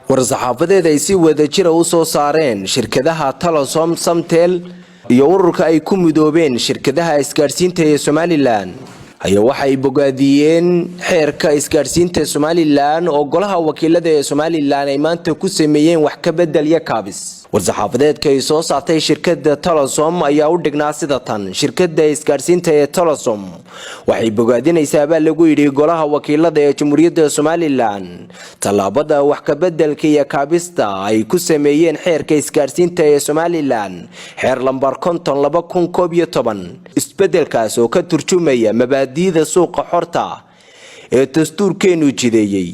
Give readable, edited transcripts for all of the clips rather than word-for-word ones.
war-saxaafadeed ay si wada jira u soo saareen shirkadaha Telesom Somtel iyo ururka ay ku midoobeen shirkadaha isgaadhsiinta ee Somaliland ayaa waxay bogaadiyeen xeerka isgaadhsiinta Somaliland oo golaha wakiilada ee Somaliland ay maanta ku sameeyeen wax ka bedel iyo kaabis. war-saxaafadeedka ay soo saartay shirkadda Telesom ayaa u dhignaa sida tan: shirkadda isgaadhsiinta ee Telesom waxay bogaadinaysaa baa lagu yiri golaha wakiilada ee Jamhuuriyadda Somaliland talaabada wax ka bedelka iyo kaabista ay ku sameeyeen xeerka isgaadhsiinta ee Somaliland xeer lambar 50/2011 isbedelkaas oo ka turjumaya mabaadi'da suuqa xorta ee dastuurkeenu jideeyay.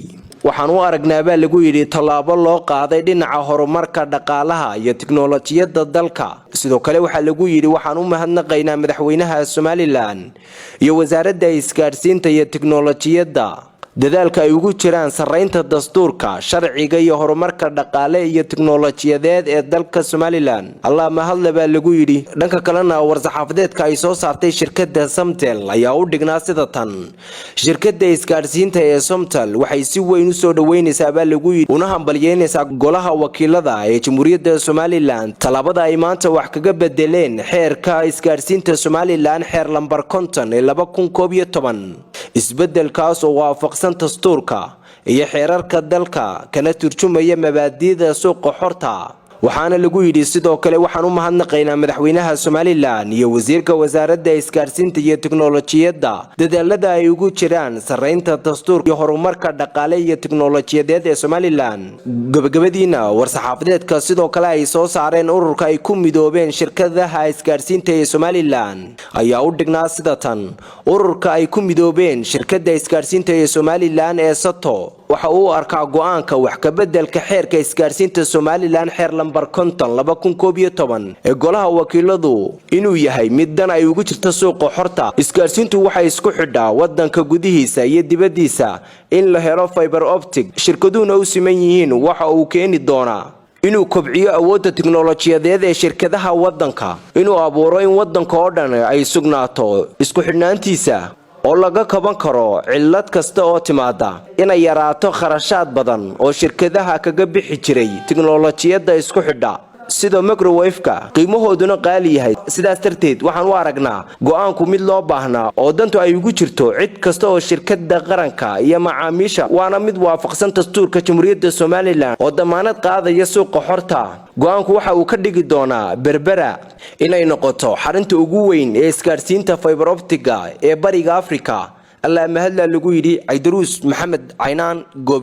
waxaan u aragnaa baa lagu yiri talaabo loo qaaday dhinaca horumarka dhaqaalaha iyo tiknoolajiyadda dalka. sidoo kale waxa lagu yiri waxaan u mahadnaqaynaa madaxweynaha Somaliland iyo wasaaradda isgaadhsiinta iyo tiknoolajiyadda dadaalka ay ugu jiraan sareynta dastuurka, sharciga iyo horumarka dhaqaale iyo tiknoolajiyadeed ee dalka Somaliland. Allah ma hadla baa lagu yiri. dhanka kalena war-saxaafadeedka ay soo saartay shirkadda Somtel ayaa u dhignaa sida tan: shirkadda isgaadhsiinta ee Somtel waxay si weyn u soo dhaweynaysaa baa lagu yiri una hambalyeynaysaa golaha wakiilada ee Jamhuuriyadda Somaliland talaabada ay maanta wax kaga bedeleen xeerka isgaadhsiinta Somaliland xeer lambar 50/2011 isbedelkaas oo waafaqsan dastuurka iyo xeerarka dalka kana turjumaya mabaadi'da suuqa xorta. waxaana lagu yiri sidoo kale waxaan u mahadnaqaynaa madaxweynaha Somaliland iyo wasiirka wasaaradda isgaadhsiinta iyo tiknoolajiyadda dadaalada ay ugu jiraan sareynta dastuurka iyo horumarka dhaqaale iyo tiknoolajiyadeed ee Somaliland. gabagabadiina war-saxaafadeedka sidoo kale ay soo saareen ururka ay ku midoobeen shirkadaha isgaadhsiinta ee Somaliland ayaa u dhignaa sida tan: ururka ay ku midoobeen shirkadda isgaadhsiinta ee Somaliland ee SATO waxa uu arkaa go'aanka wax ka bedelka xeerka isgaadhsiinta Somaliland xeer lambar 50/2011 ee golaha wakiiladu inuu yahay mid dan ay ugu jirto suuqa xorta. isgaadhsiintu waxay isku xidhaa wadanka gudihiisa iyo dibadiisa in la helo fiber optic. shirkaduhuna u siman yihiin waxa uu keeni doonaa inuu kobciyo awoodda tiknoolajiyadeed ee shirkadaha wadanka, inuu abuuro in wadanka oo dhan ay sugnaato isku xidhnaantiisa oo laga kaban karo cillad kasta oo timaada, inay yaraato kharashaad badan oo shirkadaha kaga bixi jiray tiknoolajiyadda isku xidha sida microwave-ka qiimahooduna qaali yahay. sidaas darteed waxaan u aragnaa go'aanku mid loo baahnaa oo dantu ay ugu jirto cid kasta oo shirkadda qaranka iyo macaamiisha, waana mid waafaqsan dastuurka Jamhuuriyadda Somaliland oo damaanad qaadaya suuqa xorta. go'aanku waxa uu ka dhigi doonaa berbera inay noqoto xarunta ugu weyn ee isgaadhsiinta fiber optic-ga ee bariga Afrika. Allah ma hadla lagu yiri Aydaruus Maxamed Caynaan goob